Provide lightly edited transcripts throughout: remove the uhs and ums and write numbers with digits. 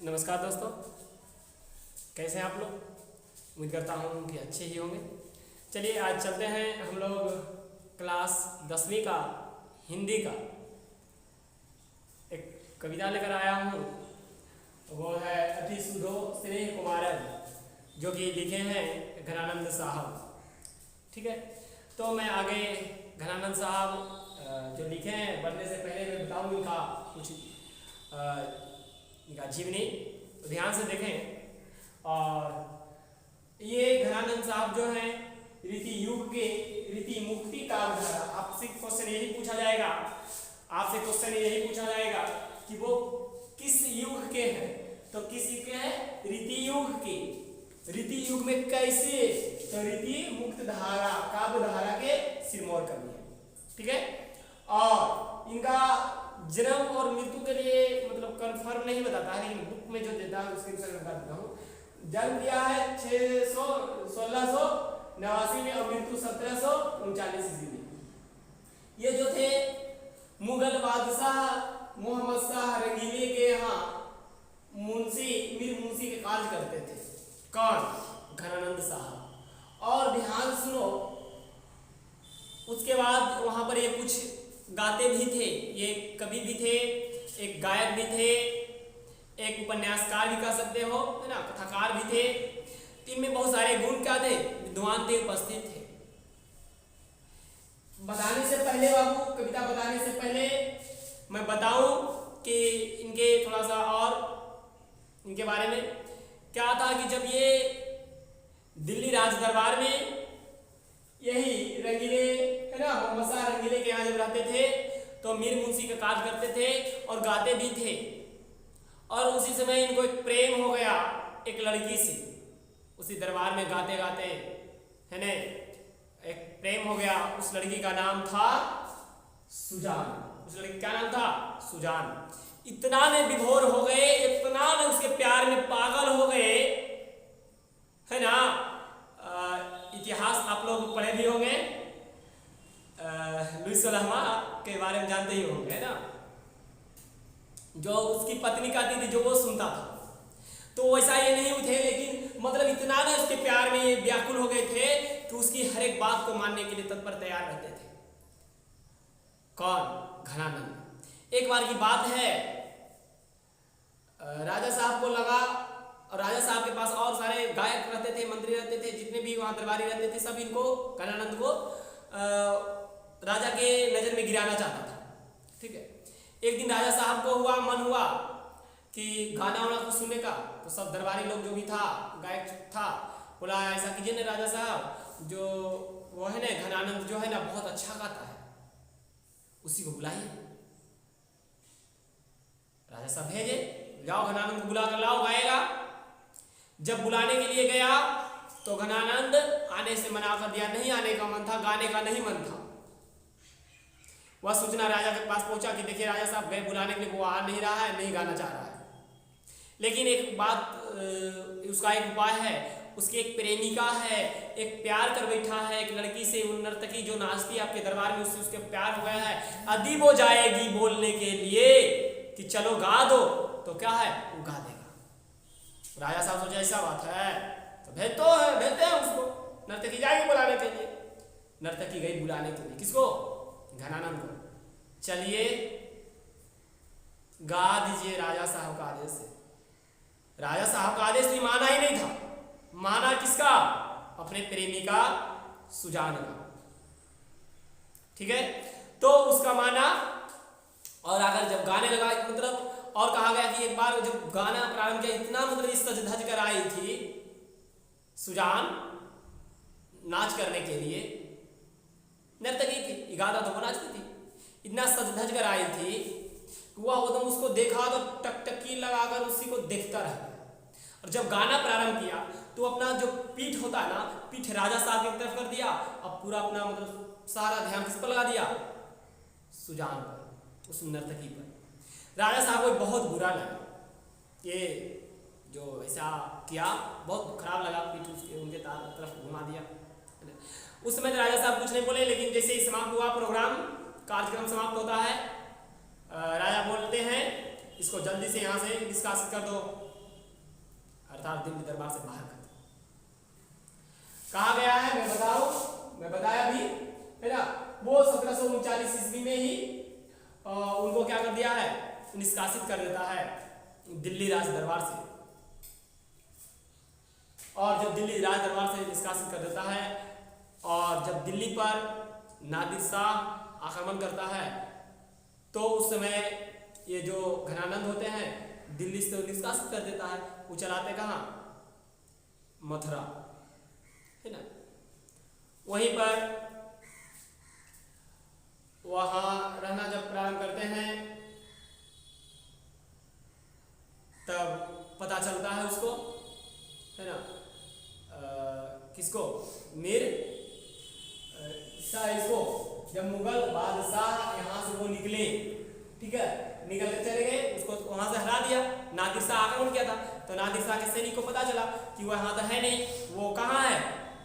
नमस्कार दोस्तों, कैसे हैं आप लोग। उम्मीद करता हूँ कि अच्छे ही होंगे। चलिए आज चलते हैं हम लोग क्लास 10वीं का हिंदी का एक कविता लेकर आया हूँ। वो है अति सुधो स्नेह कुमारन, जो कि लिखे हैं घनानंद साहब। ठीक है, तो मैं आगे घनानंद साहब जो लिखे हैं पढ़ने से पहले मैं बताऊँ इनका कुछ इनका जीवनी ध्यान से देखें। और ये घनानंद साहब जो हैं रीति युग के रीति मुक्ति काव्यधारा। आपसे क्वेश्चन यही पूछा जाएगा, कि वो किस युग के हैं। तो किस युग के हैं? रीति युग के। रीति युग में कैसे? तो रीति मुक्त धारा काव्य धारा के सिरमौर कवि है। ठीक है, और इनका जन्म और मृत्यु के लिए मतलब कंफर्म नहीं बताता है, लेकिन बुक में जो देता है उसके अनुसार बता देता हूँ। जन्म दिया है 1689 में और मृत्यु 1739 ईस्वी में। ये जो थे मुगल बादशाह मोहम्मद शाह रंगीले के यहाँ मीर मुंशी के कार्य करते थे। कौन? घनानंद साहब। और ध्यान सुनो, उसके बाद वहां पर ये कुछ गाते भी थे, ये कवि भी थे, एक गायक भी थे, एक उपन्यासकार भी कह सकते हो, है ना, कथाकार भी थे। इनमें बहुत सारे गुण क्या थे? विद्वान थे, उपस्थित थे। बताने से पहले बाबू, कविता बताने से पहले मैं बताऊं कि इनके थोड़ा सा और इनके बारे में क्या था कि जब ये दिल्ली राज दरबार में यही रंगीले, है ना, मोहम्मद शाह रंगीले के यहाँ जब रहते थे तो मीर मुंशी का कार्य करते थे और गाते भी थे। और उसी समय इनको एक प्रेम हो गया एक लड़की से। उसी दरबार में गाते गाते, है ना, एक प्रेम हो गया। उस लड़की का नाम था सुजान। उस लड़की का नाम था सुजान। इतना ने विभोर हो गए, इतना ने उसके प्यार में पागल हो गए, है ना। इतिहास आप लोग पढ़े भी होंगे, लुइस सोलहवा के बारे में जानते ही होंगे, है ना। जो उसकी पत्नी कहती थी, जो वो सुनता था। तो वैसा ये नहीं थे, लेकिन मतलब इतना ना उसके प्यार में ये व्याकुल हो गए थे कि उसकी हर एक बात को मानने के लिए तत्पर तैयार रहते थे। कौन? घनानंद। एक बार की बात है, राजा साहब को लगा, और राजा साहब के पास और सारे गायक रहते थे, मंत्री रहते थे, जितने भी वहां दरबारी रहते थे, सब इनको घनानंद को राजा के नजर में गिराना चाहता था। ठीक है, एक दिन राजा साहब को मन हुआ कि गाना वाना कुछ सुनने का। तो सब दरबारी लोग जो भी था, गायक था, बोला ऐसा कीजिए ना राजा साहब, जो वो है ना घनानंद जो है ना बहुत अच्छा गाता है, उसी को बुलाइए। राजा साहब भेजे, जाओ घनानंद को बुला कर लाओ, गाएगा। जब बुलाने के लिए गया तो घनानंद आने से मना कर दिया, नहीं आने का मन था, गाने का नहीं मन था। वह सूचना राजा के पास पहुंचा कि देखिए राजा साहब गए बुलाने के लिए, वो आ नहीं रहा है, नहीं गाना चाह रहा है। लेकिन एक बात, उसका एक उपाय है। उसकी एक प्रेमिका है, एक प्यार कर बैठा है एक लड़की से, उन नर्तकी जो नाचती है आपके दरबार में, उससे उसके प्यार हो गया है। अदीब हो जाएगी बोलने के लिए कि चलो गा दो, तो क्या है, वो गा देगा। राजा साहब सोचा ऐसा बात है तो भेजते हैं उसको। नर्तकी जाएगी बुलाने के लिए। नर्तकी गई बुलाने के लिए, किसको? घनानंद को। चलिए गा दीजिए राजा साहब का आदेश से। राजा साहब का आदेश नहीं माना ही नहीं था। माना किसका? अपने प्रेमिका सुजान का। ठीक है, तो उसका माना और अगर जब गाने लगा, मतलब और कहा गया कि एक बार जब गाना प्रारंभ किया, इतना मतलब सज धज कर आई थी सुजान नाच करने के लिए। नर्तकी थी, गाता तो वो नाचती थी। इतना सज धज कर आई थी, वह एकदम उसको देखा तो टकटकी लगाकर उसी को देखता रह गया। और जब गाना प्रारंभ किया तो अपना जो पीठ होता है ना, पीठ राजा साहब की तरफ कर दिया। अब पूरा अपना मतलब सारा ध्यान किस पर लगा दिया? सुजान पर, उस नर्तकी पर। राजा साहब को बहुत बुरा लगा, ये जो ऐसा किया बहुत खराब लगा। पीठ उसके उनके तरफ घुमा दिया। उस समय तो राजा साहब कुछ नहीं बोले, लेकिन जैसे ही समाप्त हुआ प्रोग्राम, कार्यक्रम समाप्त होता है, राजा बोलते हैं इसको जल्दी से यहाँ से निष्कासित कर दो, अर्थात दिल्ली दरबार से बाहर कर दिया। कहा गया है मैं बताया भी है ना, वो 1739 ईस्वी में ही उनको क्या कर दिया है, निष्कासित कर देता है दिल्ली राज दरबार से। और जब दिल्ली राज दरबार से निष्कासित कर देता है और जब दिल्ली पर नादिर शाह आक्रमण करता है तो उस समय ये जो घनानंद होते हैं दिल्ली से निष्कासित कर देता है। वो चलाते कहाँ, मथुरा, है ना। वहीं पर वहां रहना जब प्रारंभ करते हैं तब पता चलता है उसको, है ना, किसको, मीर शाह, इसको जब मुगल बादशाह यहाँ से वो निकले, ठीक है, निकल के चले गए, उसको वहां से हरा दिया। नादिर शाह आक्रमण किया था तो नादिर शाह के सैनिक को पता चला कि वो यहाँ तो है नहीं, वो कहाँ है,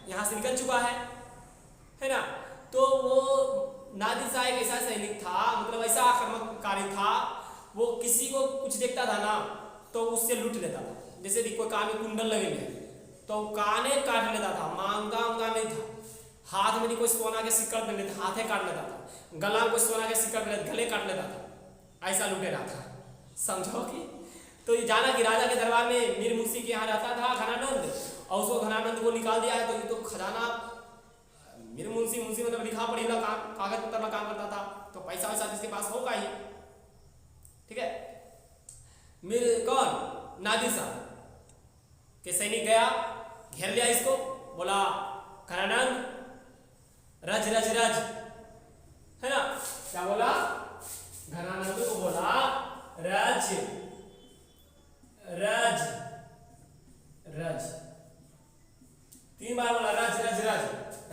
यहाँ से निकल चुका है ना। तो वो नादिर शाह एक ऐसा सैनिक था, मतलब ऐसा आक्रमणकारी था, वो किसी को कुछ देखता था ना तो उससे लूट लेता था। जैसे कि कोई कान में कुंडल लगे हैं तो काने काट लेता था, मांगा नहीं था, हाथ में कोई सोना के सिक्कड़ पहन लेता, हाथे काट लेता था, गला में कोई सोना के सिक्कड़ पहन गले काट लेता था, ऐसा लुटेरा था, समझो कि। तो ये जाना कि राजा के दरबार में मीर मुंशी के यहाँ रहता था घनानंद, और उसको घनानंद को निकाल दिया है। तो ये तो खजाना, मीर मुंशी मतलब लिखा पढ़ी कागज पत्तर में काम करता था, तो पैसा वैसा जिसके पास होगा ही, ठीक है। मीर कौन, नादिर शाह के सैनिक गया, घेर लिया इसको, बोला घनानंद रज रज रज, है ना, क्या बोला, घनानंद को बोला रज रज रज, 3 बार बोला रज रज रज।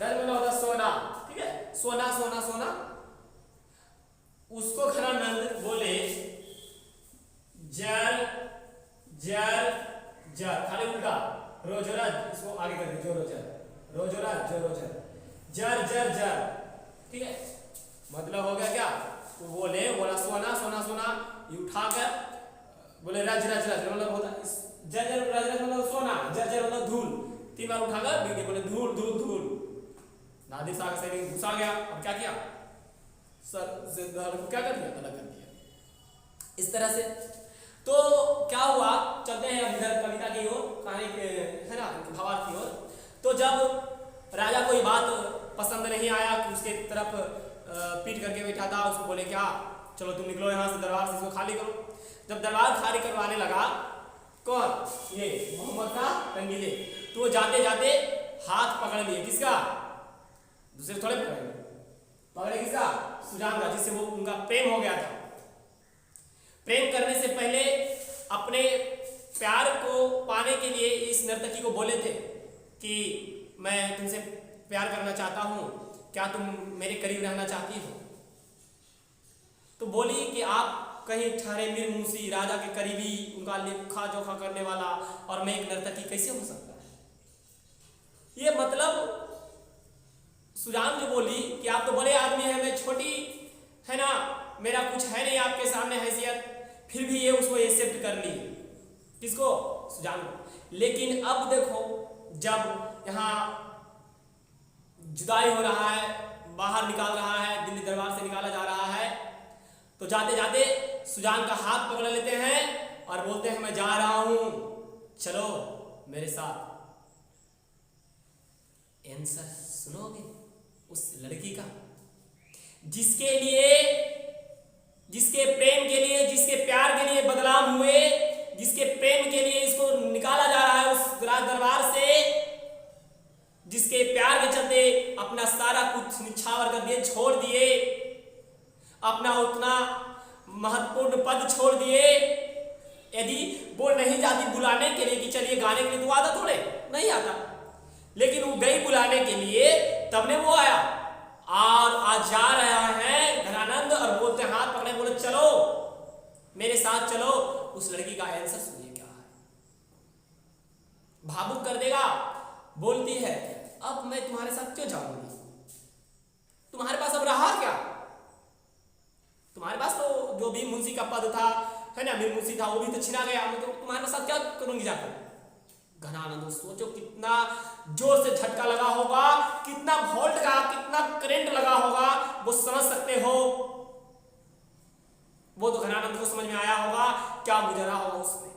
रज मतलब होता सोना, ठीक है, सोना सोना सोना। उसको घनानंद बोले जर जर जर, खाली उल्टा, रोजरज, इसको आगे कर दे, जोरोजर, रोजरज जोरोजर, जर जर जर, ठीक है। मतलब हो गया क्या, वो बोला सोना सोना सोना, ये उठाकर बोले रज रज रज, मतलब होता जर जर रज रज मतलब सोना, जर जर मतलब धूल, 3 बार उठाकर बिल्कुल बोले धूल धूल धूल। नादिर शाह का सैनिक घुसा गया और क्या किया, सर से को क्या कर दिया, अलग कर दिया, इस तरह से। तो क्या हुआ, चलते हैं अब इधर कविता की ओर, कहानी के, है ना, भावार्थ की ओर। तो जब राजा को ये बात पसंद नहीं आया कि उसके तरफ पीट करके बैठा था, उसको बोले क्या, चलो तुम निकलो यहाँ से, दरबार से इसको खाली करो। जब दरबार खाली करवाने लगा कौन, ये मोहम्मद का रंगीले, तो जाते जाते हाथ पकड़ लिए, किसका, दूसरे थोड़े पकड़े, किसका, सुजान का, जिससे वो उनका प्रेम हो गया था। प्रेम करने से पहले अपने प्यार को पाने के लिए इस नर्तकी को बोले थे कि मैं तुमसे प्यार करना चाहता हूं, क्या तुम मेरे करीब रहना चाहती हो। तो बोली कि आप कहीं ठहरे मीर मुंशी, राजा के करीबी, उनका लेखा जोखा करने वाला, और मैं एक नर्तकी कैसे हो सकता है। ये मतलब सुजान जो बोली कि आप तो बड़े आदमी हैं, मैं छोटी, है ना, मेरा कुछ है नहीं आपके सामने हैसियत, फिर भी ये उसको एक्सेप्ट कर ली, किसको, सुजान को। लेकिन अब देखो जब यहाँ जुदाई हो रहा है, बाहर निकाल रहा है, दिल्ली दरबार से निकाला जा रहा है, तो जाते जाते सुजान का हाथ पकड़ लेते हैं और बोलते हैं मैं जा रहा हूं, चलो मेरे साथ। आंसर सुनोगे उस लड़की का, जिसके लिए, जिसके प्रेम के लिए, जिसके प्यार के लिए बदनाम हुए, जिसके प्रेम के लिए इसको निकाला जा रहा है उस राज दरबार से, जिसके प्यार के चलते अपना सारा कुछ निछावर कर दिए, छोड़ दिए, अपना उतना महत्वपूर्ण पद छोड़ दिए। यदि वो नहीं जाती बुलाने के लिए कि चलिए गाने के लिए, तो आता थोड़े नहीं आता, लेकिन वो गई बुलाने के लिए, तब ने वो आया और आज जा रहा है घनानंद और बोलते हाथ पकड़े, बोले चलो मेरे साथ चलो। उस लड़की का आंसर सुनिए क्या है, भावुक कर देगा। बोलती है अब मैं तुम्हारे साथ क्यों जाऊंगी, तुम्हारे पास अब रहा क्या, तुम्हारे पास तो जो भी मुंशी का पद था, है ना, मीर मुंशी था, वो भी तो छिना गया, मैं तो तुम्हारे साथ क्या करूंगी जाकर, घनानंद, सोचो कितना जोर से झटका लगा होगा, कितना वोल्ट का कितना करंट लगा होगा, वो समझ सकते हो। वो तो घनानंद को समझ में आया होगा क्या गुजरा होगा उसमें।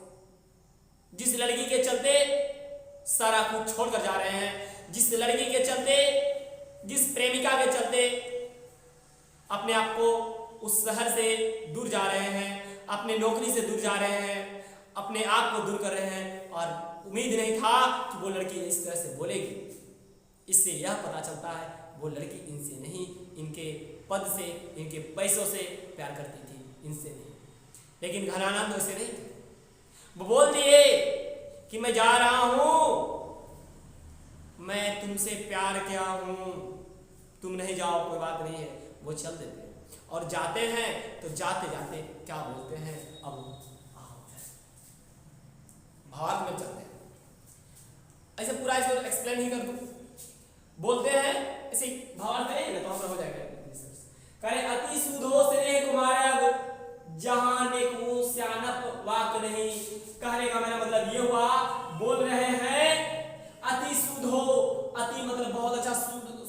जिस लड़की के चलते सारा कुछ छोड़कर जा रहे हैं, जिस लड़की के चलते, जिस प्रेमिका के चलते अपने आप को उस शहर से दूर जा रहे हैं, अपने नौकरी से दूर जा रहे हैं, अपने आप को दूर कर रहे हैं, और उम्मीद नहीं था कि वो लड़की इस तरह से बोलेगी। इससे यह पता चलता है वो लड़की इनसे नहीं, इनके पद से, इनके पैसों से प्यार करती थी, इनसे नहीं। लेकिन घनानंद वैसे नहीं थे। वो बोल दिए कि मैं जा रहा हूं, मैं तुमसे प्यार किया हूं, तुम नहीं जाओ कोई बात नहीं है। वो चल देते हैं, और जाते हैं तो जाते जाते क्या बोलते हैं, अब भावार्थ में चलते हैं। ऐसे पूरा इसको एक्सप्लेन ही कर दूं, बोलते हैं ऐसे भावार्थ है ना, तो हम हो जाएगा। कहे अति सुधो स्नेह कुमारग, जहां नेकु श्यानप वाक नहीं। कहने का मेरा मतलब ये हुआ, बोल रहे हैं अति सुधो, अति मतलब बहुत अच्छा,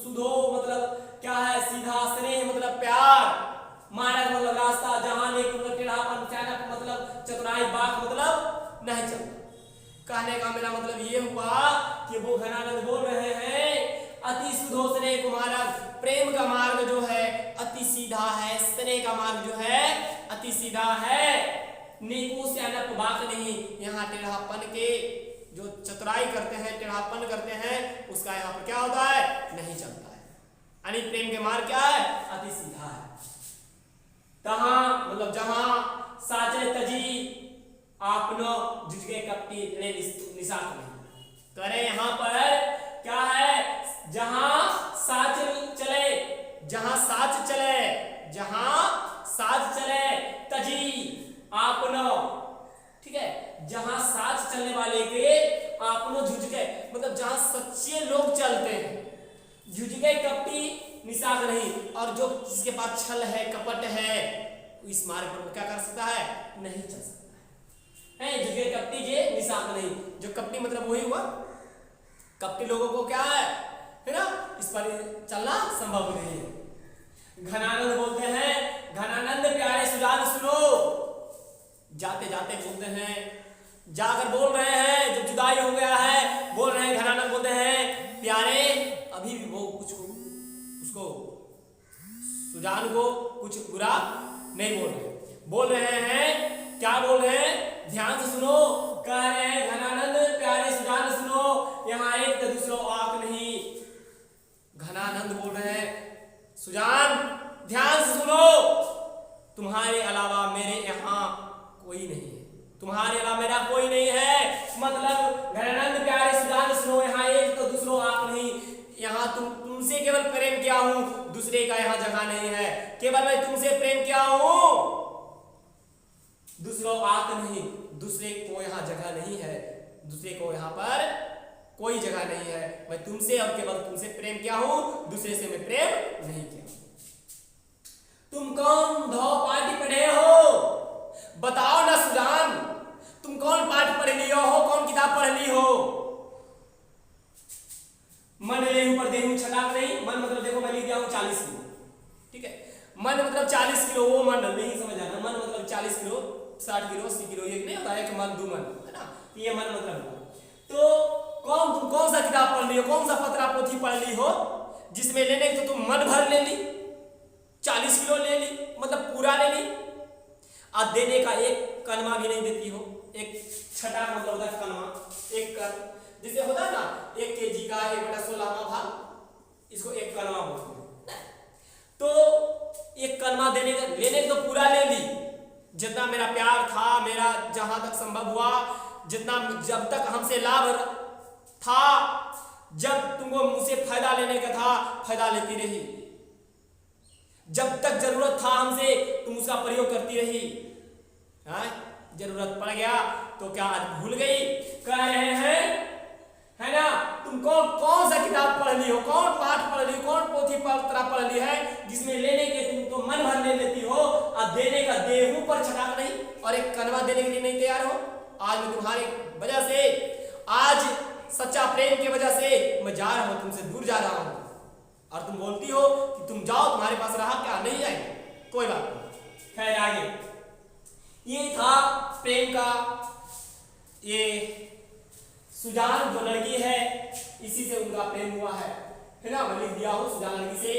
सुधो मतलब क्या है, सीधा, स्नेह मतलब प्यार, मार्ग मतलब रास्ता, जहां नेकु मतलब टेढ़ापन, श्यानप मतलब चतुराई, वाक मतलब नहीं चलता। कहने का मेरा मतलब ये हुआ कि वो घनानंद बोल रहे हैं अति सुधो स्नेह कुमारग, प्रेम का मार्ग जो है अति सीधा है, स्नेह का मार्ग जो है अति सीधा है, नीकू श्यानप वाक नहीं। यहाँ टेढ़ापन के जो चतुराई करते हैं, टेढ़ापन करते हैं, उसका यहाँ पर क्या होता है, नहीं चलता है। यानी प्रेम के मार्ग क्या है, अति सीधा है। तहां मतलब जहां साचे तजी आपनो जुजगे कपटी ले निशाक नहीं। करे यहाँ पर क्या है, जहां साच चले, जहां साच चले, जहां साच चले, तजी आपनो, ठीक है, जहां साच चलने वाले के आपनो झुझके मतलब जहां सच्चे लोग चलते हैं, झुझके कपटी निशाक नहीं। और जो जिसके पास छल है, कपट है, इस मार्ग पर क्या कर सकता है, नहीं चल सकता है। झुझके कपटी जे निशाक नहीं, जो कपटी मतलब वही हुआ, कपटी लोगों को क्या है ना, इस पर चलना संभव नहीं है। घनानंद बोलते हैं, घनानंद प्यारे सुजान सुनो, जाते जाते बोलते हैं, जाकर बोल रहे हैं, जब जुदाई हो गया है, बोल रहे हैं, घनानंद बोलते हैं प्यारे, अभी भी वो कुछ उसको सुजान को कुछ बुरा नहीं बोल रहे हैं, क्या बोल रहे हैं, ध्यान से सुनो। कह रहे हैं घनानंद प्यारे सुजान सुनो, यहाँ एक तो दूसरो आंख नहीं। घनानंद बोल रहे हैं सुजान ध्यान से सुनो, तुम्हारे अलावा मेरे यहाँ कोई नहीं है, तुम्हारे अलावा मेरा कोई नहीं है। मतलब घनानंद प्यारे सुजान सुनो, यहाँ एक तो दूसरो आंख नहीं, यहाँ तुमसे केवल प्रेम किया हूं, दूसरे का यहाँ जगह नहीं है। केवल मैं तुमसे प्रेम किया हूं, दूसरो आंख नहीं, दूसरे को यहाँ जगह नहीं है, दूसरे को यहाँ पर कोई जगह नहीं है। मैं तुमसे और केवल तुमसे प्रेम किया हूं, दूसरे से मैं प्रेम नहीं किया। तुम कौन धौ पाठ पढ़े हो, बताओ ना सुजान, तुम कौन पाठ पढ़ ली हो, कौन किताब पढ़ ली हो। मन लेहू पर देहू छटाक नहीं। मन मतलब देखो मैं लिख दिया हूं 40 किलो, ठीक है, मन मतलब 40 किलो, वो मन नहीं समझ आना। मन मतलब 40 किलो, 60 किलो, 80 किलो, ये नहीं होता है, एक मन दो मन है ना, ये मन मतलब। तो तुम कौन सा किताब पढ़ ली हो, कौन सा पत्रा पोथी पढ़ ली हो, जिसमें लेने तो तुम मन भर ले ली, 40 किलो ले ली, मतलब पूरा ले ली, और देने का एक कलमा भी नहीं देती हो। एक छठा मतलब होता है कलमा, एक कर जिसे होता है ना 1 kg का 1/16वां भाग, इसको एक कलमा बोलते हैं। तो एक कलमा देने का, लेने तो पूरा ले ली, जितना मेरा प्यार था, मेरा जहां तक संभव हुआ, जितना जब तक हमसे लाभ था, जब तुमको मुझसे फायदा लेने का था, फायदा लेती रही, जब तक जरूरत था हमसे तुम उसका प्रयोग करती रही। जरूरत पड़ गया तो क्या आज भूल गई। कह रहे हैं है ना, तुम कौन सा किताब पढ़ ली हो, कौन पाठ पढ़ ली, कौन पोथी पत्र पढ़ ली है, जिसमें लेने के तुम तो मन भर ले लेती हो, और देने का देहू पर छटाक नहीं, और एक कनवा देने के लिए नहीं तैयार हो। आज मैं तुम्हारी वजह से आज सच्चा प्रेम की वजह से मैं जा रहा हूं, तुमसे दूर जा रहा हूं, और तुम बोलती हो कि तुम जाओ, तुम्हारे पास रहा क्या, नहीं जाएंगे, कोई बात नहीं। खैर आगे, ये था प्रेम का, ये सुजान जो लड़की है इसी से उनका प्रेम हुआ है ना। मैं लिख दिया हूं, सुजान लड़की से,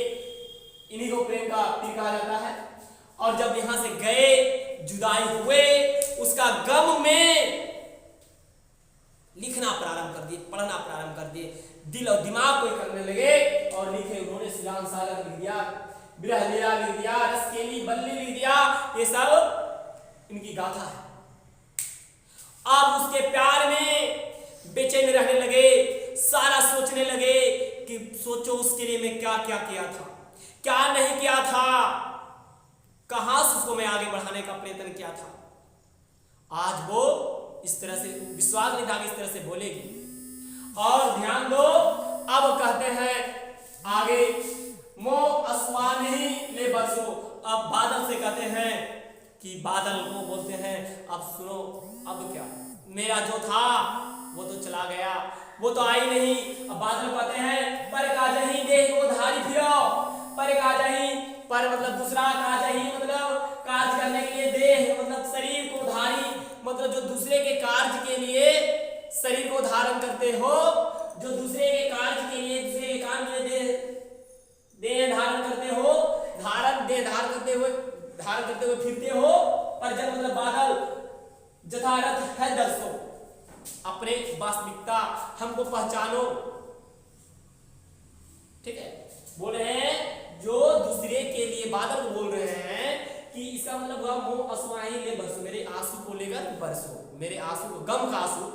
इन्हीं को प्रेम का पीर कहा जाता है। और जब यहां से गए, जुदाई हुए, उसका गम में लिखना प्रारंभ कर दिए, पढ़ना प्रारंभ कर दिए, दिल और दिमाग को करने लगे और लिखे उन्होंने। सुजान सागर लिख दिया, विरह लीला लिख दिया, रसकेली बल्ली लिख दिया, ये सब इनकी गाथा है। अब उसके प्यार में बेचैन रहने लगे, सारा सोचने लगे कि सोचो उसके लिए मैं क्या क्या किया था, क्या नहीं किया था, कहां से उसको मैं आगे बढ़ाने का प्रयत्न किया था। आज वो इस तरह से विश्वास नहीं था कि इस तरह से बोलेगी। और ध्यान दो, अब कहते हैं आगे, मो आसमान ही ले बरसो। अब बादल से कहते हैं कि बादल को बोलते हैं, अब सुनो, अब क्या, मेरा जो था वो तो चला गया, वो तो आई नहीं। अब बादल कहते हैं, पर काजही देह को धारी फिरो, पर काजही, पर मतलब दूसरा, काजही मतलब कार्य करने के लिए, देह मतलब शरीर को धारी, मतलब जो दूसरे के कार्य के लिए शरीर को धारण करते हो, जो दूसरे के कार्य के लिए, दूसरे के काम के लिए देह धारण करते हो, देह धारण करते हुए फिरते हो। पर जब मतलब बादल जथारथ है दर्शो, अपने वास्तविकता हमको पहचानो, ठीक है। बोल रहे हैं जो दूसरे के लिए, बादल को बोल रहे हैं कि इसका मतलब हुआ, मोह असुआही ले बरसो, मेरे आंसू को लेकर बरसो, मेरे आंसू को, गम का आंसू,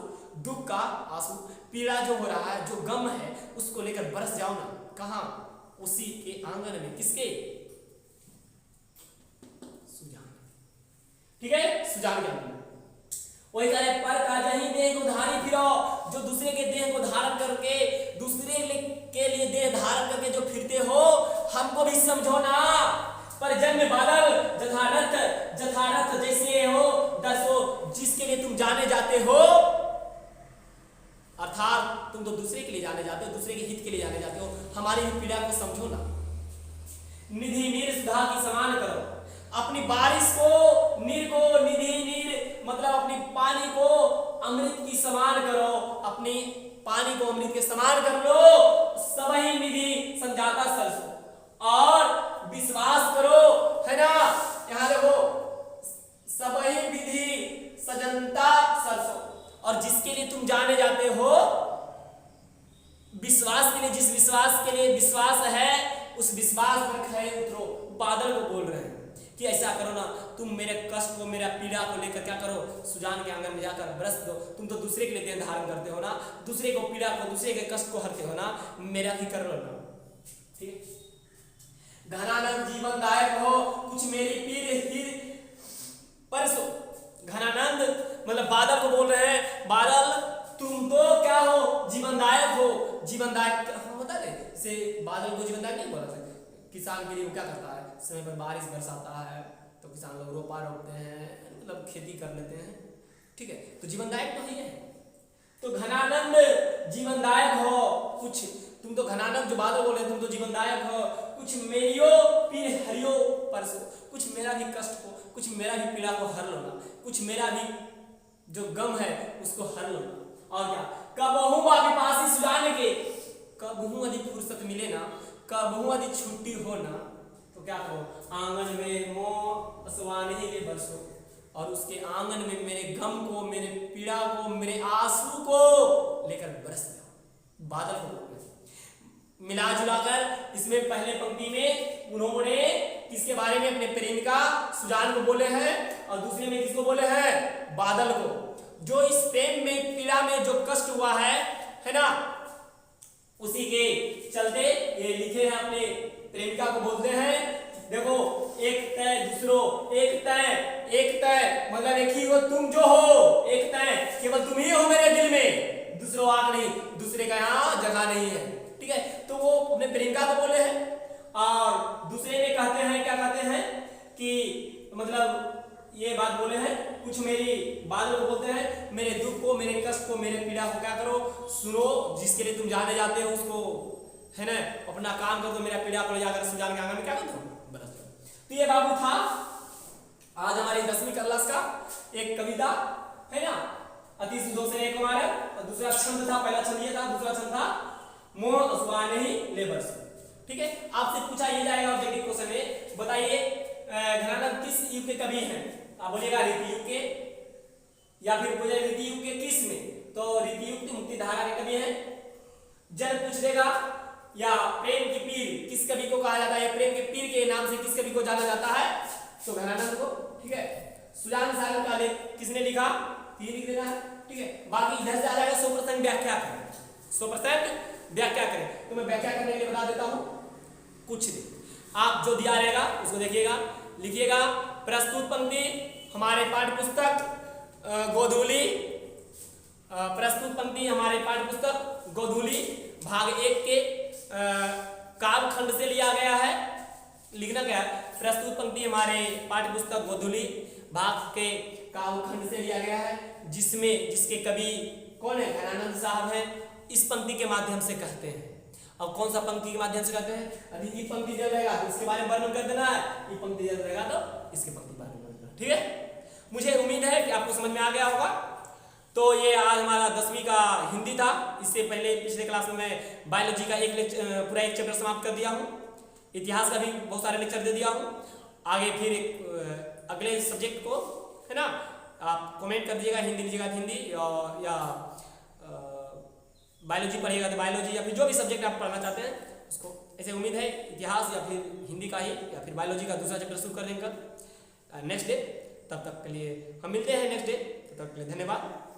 दुख का आंसू, पीड़ा जो हो रहा है, जो गम है, उसको लेकर बरस जाओ ना। कहां? उसी के आंगन में। किसके? सुजान, ठीक है, सुजान के आंगन में। वही कह रहे, पर काजही देह को धारी फिरो, जो दूसरे के देह को धारण करके, दूसरे के लिए देह धारण करके जो फिरते हो, हमको भी समझो ना। पर जन्म बादल जथारथ जैसे हो दसो, जिसके लिए तुम जाने जाते हो, अर्थात तुम तो दूसरे के लिए जाने जाते हो, दूसरे के हित के लिए जाने जाते हो, हमारी पीड़ा को समझो ना। निधि नीर सुधा की समान करो, अपनी बारिश को, नीर को, निधि नीर मतलब अपनी पानी को अमृत की समान करो, अपनी पानी को अमृत के समान कर लो। सबही निधि संजाता सरसो, और विश्वास करो, है ना। यहां देखो, सबही विधि सजनता सरसो, और जिसके लिए तुम जाने जाते हो, विश्वास के लिए, जिस विश्वास के लिए विश्वास है, उस विश्वास पर खड़े उतरो। बादल को बोल रहे हैं कि ऐसा करो ना, तुम मेरे कष्ट को, मेरा पीड़ा को लेकर क्या करो, सुजान के आंगन में जाकर बरस दो। तुम तो दूसरे के लिए देह धारण करते हो ना, दूसरे को पीड़ा को, दूसरे के कष्ट को हरते हो ना, मेरा भी कर लो ना, ठीक। घनानंद जीवन दायक हो, कुछ मेरी पीर हिर परसो। घनानंद मतलब बादल को बोल रहे हैं, बादल तुम तो क्या हो, जीवनदायक हो। जीवनदायक होता है से, बादल को जीवनदायक नहीं बोला सकते। किसान के लिए वो क्या करता है, समय पर बारिश बरसाता है तो किसान लोग रोपा रोपते हैं, मतलब खेती कर लेते हैं, ठीक है, तो जीवनदायक तो ही है। तो घनानंद जीवनदायक हो, कुछ तुम तो घनानंद जो बादल बोले, तुम तो जीवनदायक हो, कुछ मेरियो पीर हरियो परसो, कुछ मेरा भी कष्ट को, कुछ मेरा भी पीड़ा को हर लो ना, कुछ मेरा भी जो गम है उसको हर लो ना। और क्या, कबहू विपासी सुजान के, कबहू यदि फुर्सत मिले ना, कबहू यदि छुट्टी हो ना, तो क्या करो, आंगन में मोह असवान ही ले बरसो, और उसके आंगन में मेरे गम को, मेरे पीड़ा को, मेरे आंसू को लेकर बरस जाओ। बादल को मिला जुलाकर इसमें पहले पंक्ति में उन्होंने किसके बारे में, अपने प्रेमिका सुजान को बोले हैं, और दूसरे में किसको बोले हैं, बादल को। जो इस प्रेम में, पीड़ा में जो कष्ट हुआ है ना, उसी के चलते ये लिखे हैं, अपने प्रेमिका को बोलते हैं। देखो, एक तय दूसरो, एक तय मतलब एक ही हो, तुम जो हो एक तय, केवल तुम ही हो मेरे दिल में, दूसरो आग नहीं, दूसरे का यहाँ जगह नहीं है, ठीक है। तो वो अपने प्रेमिका को बोले हैं, और दूसरे में कहते हैं, क्या कहते हैं कि मतलब ये बात बोले हैं, कुछ मेरी बात को बोलते हैं, मेरे दुख को, मेरे कष्ट को, मेरे पीड़ा को क्या करो, सुनो, जिसके लिए तुम जाने जाते हो उसको, है ना, अपना काम कर दो, मेरा पीड़ा को जाकर सुजान के आंगन में क्या कर दो, बरस दो। तो ये बाबू था आज हमारी 10वीं क्लास का एक कविता, है ना, अति सुंदर से एक हमारे, और दूसरा छंद था, पहला छंद ये था, दूसरा छंद था मोह असुआ नहीं लेबर्स। ठीक है, आपसे पूछा ये जाएगा ऑब्जेक्टिव क्वेश्चन में, बताइए घनानंद किस युग के कवि हैं? आप बोलिएगा रीति युग के, या फिर पूछे रीति युग के किस में, तो रीति युग की मुक्तिधारा के कवि हैं। जन पूछ देगा, या प्रेम की पीर किस कवि को कहा जाता है, प्रेम के पीर के नाम से किस कवि को जाना जाता है, तो घनानंद को। ठीक है, सुजान सागर का लेख किसने लिखा, ये लिख देना है। ठीक है, बाकी इधर से आ जाएगा 100% व्याख्या करें, 100% व्याख्या करें, तो मैं व्याख्या करने के लिए बता देता हूं कुछ नहीं, आप जो दिया रहेगा उसको देखिएगा, लिखिएगा। प्रस्तुत पंक्ति हमारे पाठ्य पुस्तक गोधूली, प्रस्तुत पंक्ति हमारे पाठ्य पुस्तक गोधूली भाग 1 के काव्यखंड से लिया गया है। लिखना क्या है, प्रस्तुत पंक्ति हमारे पाठ्य पुस्तक गोधूली भाग के काव्यखंड से लिया गया है, जिसमें जिसके कवि कौन है, घनानंद साहब हैं। इस पंक्ति के माध्यम से कहते हैं, अब कौन सा पंक्ति के माध्यम से कहते हैं, अभी ये पंक्ति जल रहेगा तो इसके बारे में वर्णन कर देना है, ये पंक्ति जल रहेगा तो इसके पंक्ति बारे में वर्णन। ठीक है, मुझे उम्मीद है कि आपको समझ में आ गया होगा। तो ये आज हमारा 10वीं का हिंदी था। इससे पहले पिछले क्लास में मैं बायोलॉजी का पूरा एक चैप्टर समाप्त कर दिया हूँ, इतिहास का भी बहुत सारे लेक्चर दे दिया हूँ। आगे फिर अगले सब्जेक्ट को, है ना, आप कमेंट कर दीजिएगा, हिंदी लीजिएगा तो हिंदी, या बायोलॉजी पढ़िएगा तो बायोलॉजी, या फिर जो भी सब्जेक्ट आप पढ़ना चाहते हैं उसको। ऐसे उम्मीद है इतिहास या फिर हिंदी का ही या फिर बायोलॉजी का दूसरा चैप्टर शुरू कर देंगे नेक्स्ट डे। तब तक के लिए हम मिलते हैं नेक्स्ट डे, तब तक के लिए धन्यवाद।